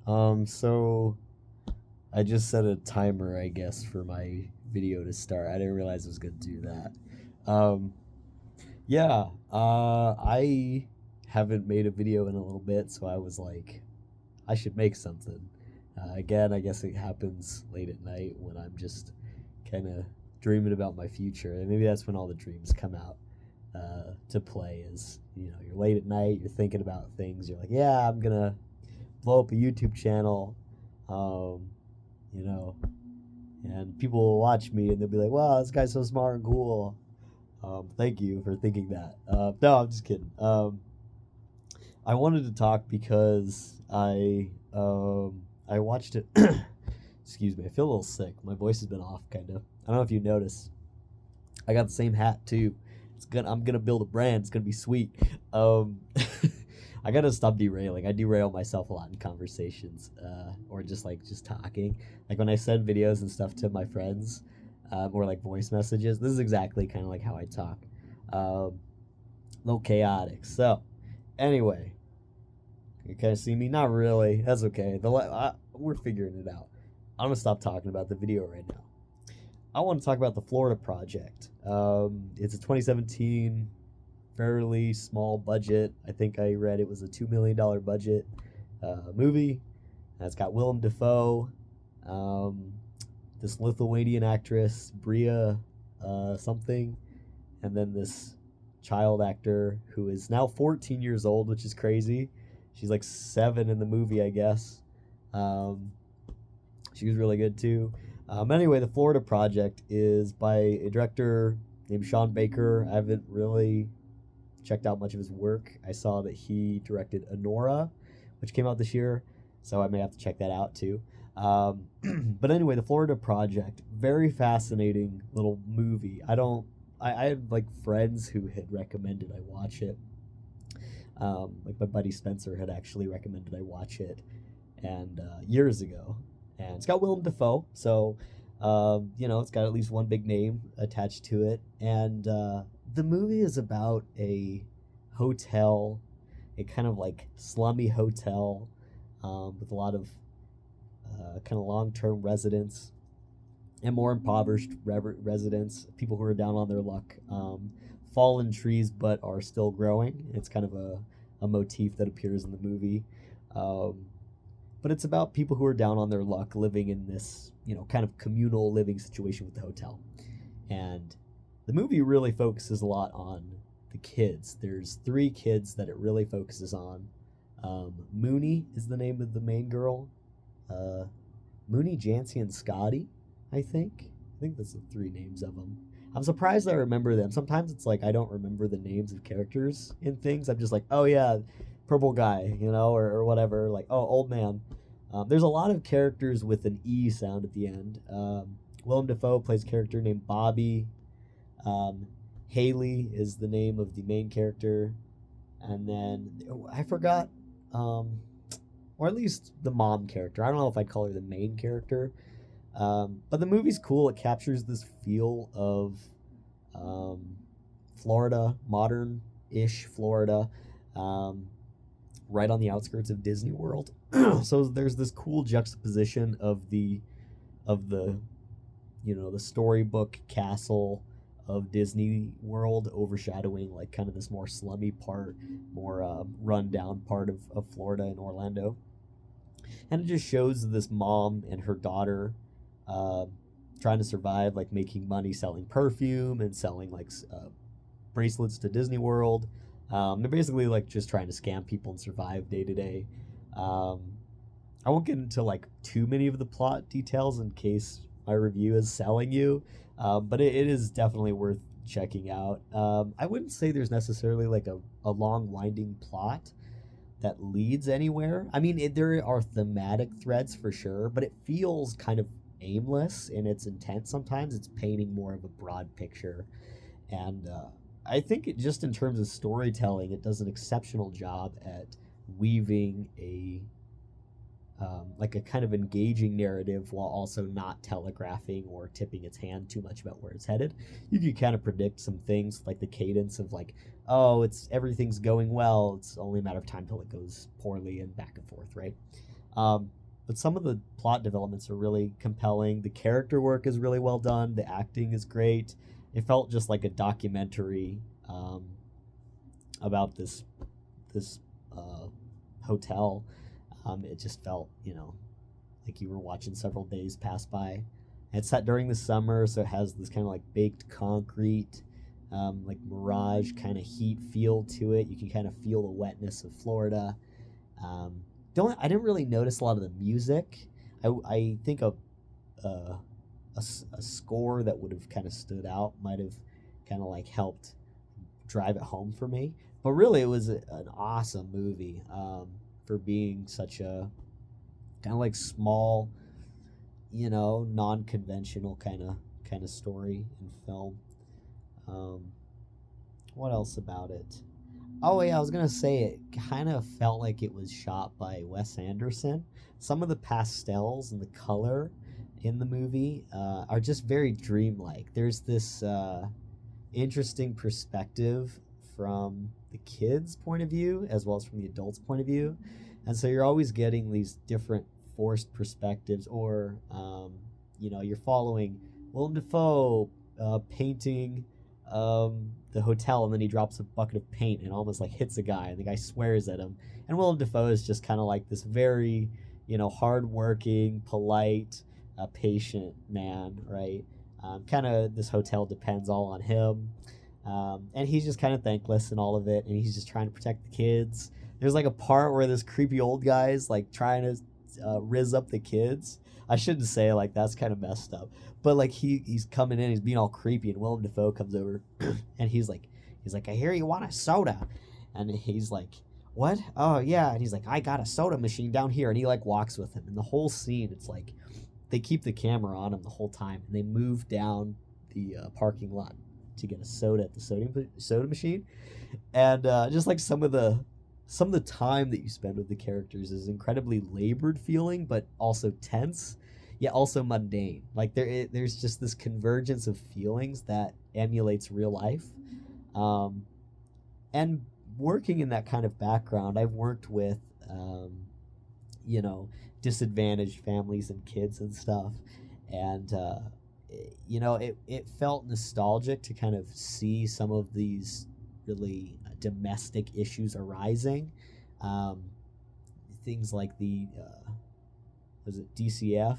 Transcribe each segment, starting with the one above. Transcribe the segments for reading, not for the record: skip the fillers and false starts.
So I just set a timer, I guess, for my video to start. I didn't realize I was gonna do that. Yeah, I haven't made a video in a little bit, so I was like, I should make something. Again, I guess it happens late at night when I'm just kind of dreaming about my future, and maybe that's when all the dreams come out to play. Is you're late at night, you're thinking about things, you're like, yeah, I'm gonna blow up a YouTube channel, um, you know, and people will watch me and they'll be like, wow, this guy's so smart and cool. Thank you for thinking that. No, I'm just kidding. I wanted to talk because I watched it. Excuse me, I feel a little sick. My voice has been off, kind of. I don't know if you noticed. I got the same hat too. I'm gonna build a brand. It's gonna be sweet. Um, I gotta stop derailing. I derail myself a lot in conversations, or just talking. Like when I send videos and stuff to my friends, or like voice messages. This is exactly kind of like how I talk. A little chaotic. So, anyway, you kind of see me. Not really. That's okay. We're figuring it out. I'm gonna stop talking about the video right now. I want to talk about the Florida Project. It's a 2017 fairly small budget. I think I read it was a $2 million budget movie. And it's got Willem Dafoe, um, this Lithuanian actress Bria something, and then this child actor who is now 14 years old, which is crazy. She's like 7 in the movie, I guess. Um, she was really good too. Anyway, the Florida Project is by a director named Sean Baker. I haven't really checked out much of his work. I saw that he directed Anora, which came out this year, so I may have to check that out too. But anyway, the Florida Project, very fascinating little movie. I had like friends who had recommended I watch it. Like my buddy Spencer had actually recommended I watch it, and years ago. And it's got Willem Dafoe, so it's got at least one big name attached to it. And the movie is about a hotel, a kind of like slummy hotel, with a lot of kind of long-term residents and more impoverished residents, people who are down on their luck, fallen trees but are still growing. It's kind of a motif that appears in the movie. But it's about people who are down on their luck living in this, kind of communal living situation with the hotel. And the movie really focuses a lot on the kids. There's 3 kids that it really focuses on. Mooney is the name of the main girl. Mooney, Jancy, and Scotty, I think. I think that's the 3 names of them. I'm surprised I remember them. Sometimes it's like I don't remember the names of characters in things. I'm just like, oh yeah, purple guy, or whatever. Like, oh, old man. There's a lot of characters with an E sound at the end. Willem Dafoe plays a character named Bobby. Haley is the name of the main character. And then I forgot, or at least the mom character. I don't know if I'd call her the main character. But the movie's cool. It captures this feel of Florida, modern-ish Florida, right on the outskirts of Disney World. So there's this cool juxtaposition of the the storybook castle of Disney World overshadowing like kind of this more slummy part, more run-down part of Florida and Orlando. And it just shows this mom and her daughter trying to survive, like making money selling perfume and selling like bracelets to Disney World. They're basically like just trying to scam people and survive day to day. I won't get into like too many of the plot details in case my review is selling you, but it is definitely worth checking out. I wouldn't say there's necessarily like a long winding plot that leads anywhere. I mean, there are thematic threads for sure, but it feels kind of aimless in its intent sometimes. It's painting more of a broad picture. And I think just in terms of storytelling, it does an exceptional job at weaving a like a kind of engaging narrative while also not telegraphing or tipping its hand too much about where it's headed. You can kind of predict some things like the cadence of like, oh, everything's going well. It's only a matter of time till it goes poorly and back and forth, right? Um, but some of the plot developments are really compelling. The character work is really well done. The acting is great. It felt just like a documentary about this uh, hotel. It just felt, like you were watching several days pass by. It's set during the summer, so it has this kind of like baked concrete, like mirage kind of heat feel to it. You can kind of feel the wetness of Florida. Um, don't I didn't really notice a lot of the music. I think a, a score that would have kind of stood out might have kind of like helped drive it home for me. But really, it was an awesome movie for being such a kind of like small, non-conventional kind of story and film. Um, what else about it? Oh yeah, I was gonna say it kind of felt like it was shot by Wes Anderson. Some of the pastels and the color in the movie are just very dreamlike. There's this interesting perspective from the kids' point of view as well as from the adults' point of view, and so you're always getting these different forced perspectives, or you're following Willem Dafoe painting the hotel, and then he drops a bucket of paint and almost like hits a guy, and the guy swears at him. And Willem Dafoe is just kind of like this very, hardworking, polite, patient man, right? Kind of this hotel depends all on him. And he's just kind of thankless in all of it, and he's just trying to protect the kids. There's like a part where this creepy old guy is like trying to riz up the kids. I shouldn't say like that's kind of messed up, but like he's coming in, he's being all creepy, and Willem Dafoe comes over, and he's like, I hear you want a soda, and he's like, what? Oh yeah, and he's like, I got a soda machine down here, and he like walks with him, and the whole scene, it's like they keep the camera on him the whole time, and they move down the parking lot to get a soda at the soda machine, and just like some of the time that you spend with the characters is incredibly labored feeling, but also tense, yet also mundane. Like there's just this convergence of feelings that emulates real life. Um, and working in that kind of background, I've worked with, you know, disadvantaged families and kids and stuff, and it felt nostalgic to kind of see some of these really domestic issues arising. Um, Things like the was it DCF?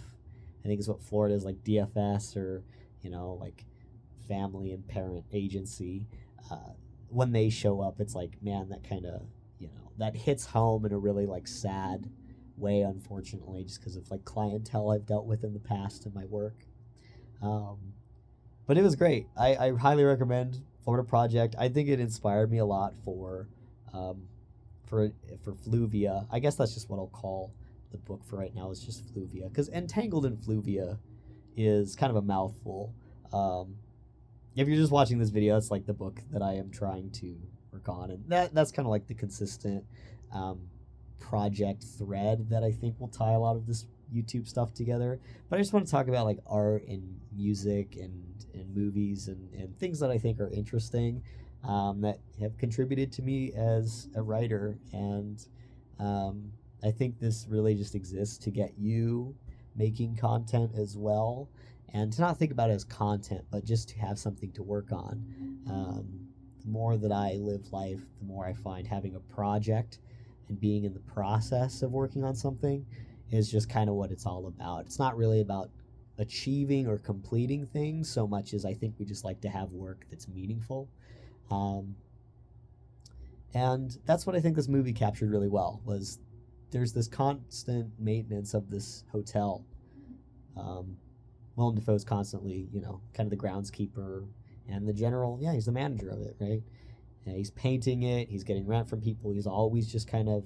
I think is what Florida is, like DFS, or like family and parent agency. When they show up, it's like, man, that kind of that hits home in a really like sad way, unfortunately, just because of like clientele I've dealt with in the past in my work. Um, but it was great. I highly recommend Florida Project. I think it inspired me a lot um, for Fluvia. I guess that's just what I'll call the book for right now. Is just Fluvia, because Entangled in Fluvia is kind of a mouthful. Um, if you're just watching this video, it's like the book that I am trying to work on, and that's kind of like the consistent um, project thread that I think will tie a lot of this YouTube stuff together. But I just want to talk about like art and music and movies and things that I think are interesting, that have contributed to me as a writer. And I think this really just exists to get you making content as well, and to not think about it as content, but just to have something to work on. The more that I live life, the more I find having a project and being in the process of working on something is just kind of what it's all about. It's not really about achieving or completing things so much as I think we just like to have work that's meaningful. Um, and that's what I think this movie captured really well. Was there's this constant maintenance of this hotel. Um, Willem Dafoe's constantly, kind of the groundskeeper and the general. Yeah, he's the manager of it, right? And he's painting it. He's getting rent from people. He's always just kind of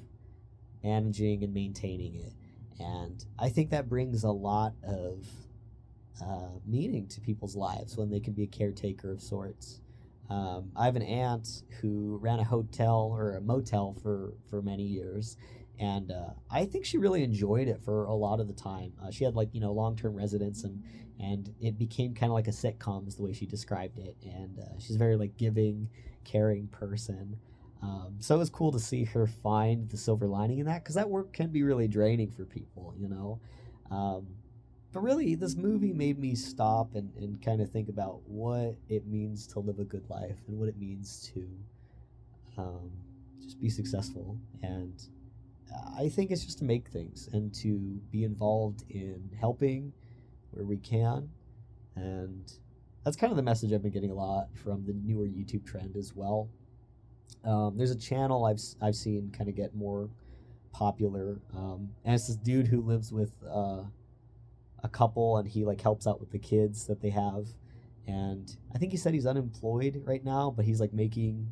managing and maintaining it. And I think that brings a lot of meaning to people's lives when they can be a caretaker of sorts. I have an aunt who ran a hotel or a motel for many years, and I think she really enjoyed it for a lot of the time. She had like long-term residents, and it became kind of like a sitcom is the way she described it. And she's a very like giving, caring person. So it was cool to see her find the silver lining in that, because that work can be really draining for people, Um, but really, this movie made me stop and kind of think about what it means to live a good life and what it means to um, just be successful. And I think it's just to make things and to be involved in helping where we can. And that's kind of the message I've been getting a lot from the newer YouTube trend as well. There's a channel I've seen kind of get more popular, and it's this dude who lives with a couple, and he like helps out with the kids that they have. And I think he said he's unemployed right now, but he's like making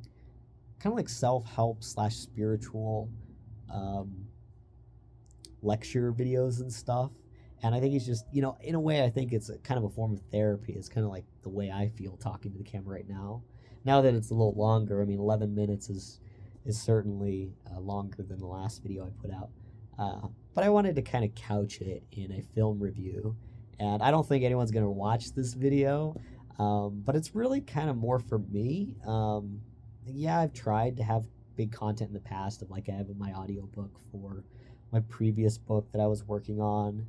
kind of like self-help slash spiritual um, lecture videos and stuff. And I think he's just, in a way, I think it's a kind of a form of therapy. It's kind of like the way I feel talking to the camera right now. Now that it's a little longer, I mean, 11 minutes is certainly longer than the last video I put out. But I wanted to kind of couch it in a film review. And I don't think anyone's going to watch this video, but it's really kind of more for me. Yeah, I've tried to have big content in the past, of like I have in my audiobook for my previous book that I was working on.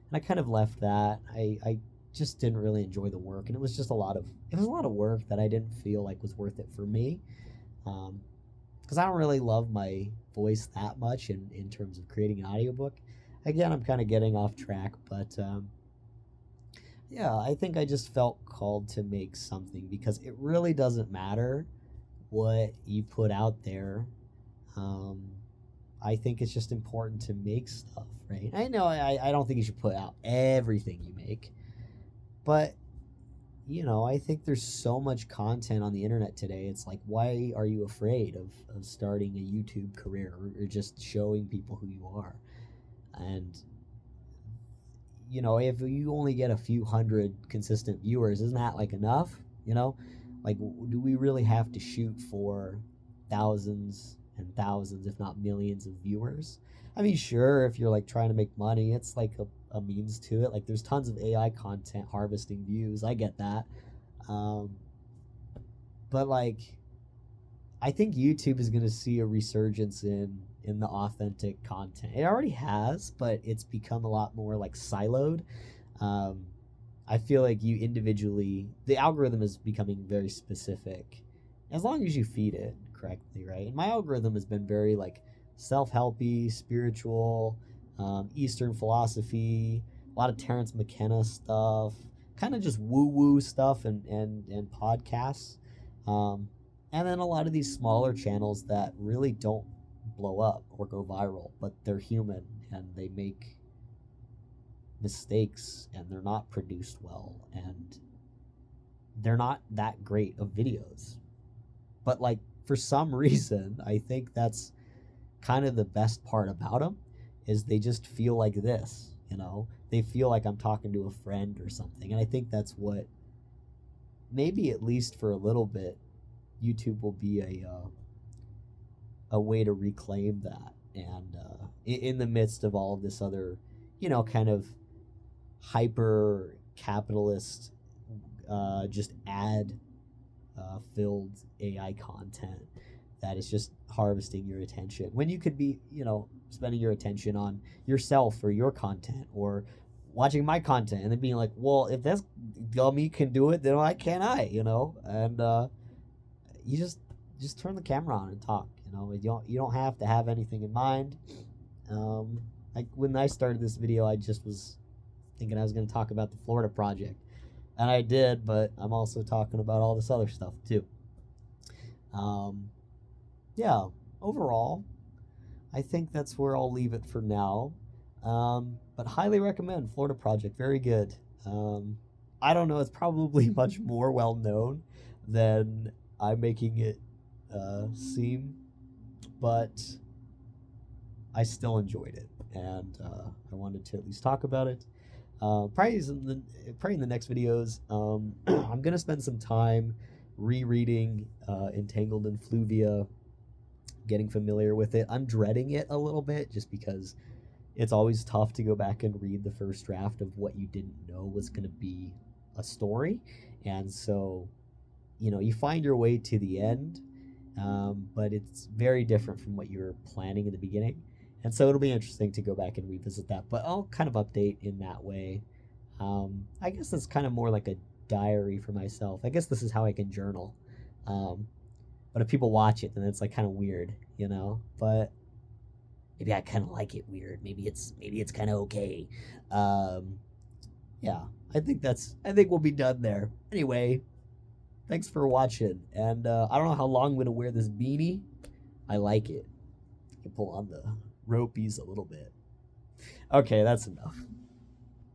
And I kind of left that. I just didn't really enjoy the work, and it was just a lot of work that I didn't feel like was worth it for me. Because I don't really love my voice that much in terms of creating an audiobook. Again, I'm kind of getting off track, but yeah, I think I just felt called to make something, because it really doesn't matter what you put out there. I think it's just important to make stuff, right? I know I don't think you should put out everything you make, but I think there's so much content on the internet today. It's like, why are you afraid of starting a YouTube career, or just showing people who you are? And if you only get a few hundred consistent viewers, isn't that like enough? Like, do we really have to shoot for thousands and thousands, if not millions, of viewers? I mean, sure, if you're like trying to make money, it's like a means to it. Like, there's tons of AI content harvesting views. I get that. But like, I think YouTube is going to see a resurgence in the authentic content. It already has, but it's become a lot more like siloed. I feel like the algorithm is becoming very specific, as long as you feed it correctly, right? And my algorithm has been very like self-helpy, spiritual, Eastern philosophy, a lot of Terrence McKenna stuff, kind of just woo-woo stuff, and podcasts. And then a lot of these smaller channels that really don't blow up or go viral, but they're human and they make mistakes, and they're not produced well, and they're not that great of videos. But like, for some reason, I think that's kind of the best part about them, is they just feel like this, they feel like I'm talking to a friend or something. And I think that's what, maybe at least for a little bit, YouTube will be a way to reclaim that. And in the midst of all of this other, kind of hyper capitalist, just ad filled AI content that is just harvesting your attention, when you could be, spending your attention on yourself or your content, or watching my content, and then being like, well, if this dummy can do it, then why can't I? And you just turn the camera on and talk. You don't have to have anything in mind. Like, when I started this video, I just was thinking I was going to talk about the Florida Project, and I did, but I'm also talking about all this other stuff too. Yeah, overall, I think that's where I'll leave it for now. But highly recommend Florida Project. Very good. I don't know, it's probably much more well known than I'm making it seem, but I still enjoyed it, and I wanted to at least talk about it. Probably in the next videos, I'm gonna spend some time rereading Entangled in Fluvia, getting familiar with it. I'm dreading it a little bit, just because it's always tough to go back and read the first draft of what you didn't know was going to be a story. And so, you find your way to the end, but it's very different from what you were planning in the beginning. And so it'll be interesting to go back and revisit that. But I'll kind of update in that way. I guess it's kind of more like a diary for myself. I guess this is how I can journal. Um, but if people watch it, then it's like kind of weird, you know. But maybe I kind of like it weird. Maybe it's kind of okay. Um, yeah, I think we'll be done there. Anyway, thanks for watching. And I don't know how long I'm gonna wear this beanie. I like it. I can pull on the ropies a little bit. Okay, that's enough.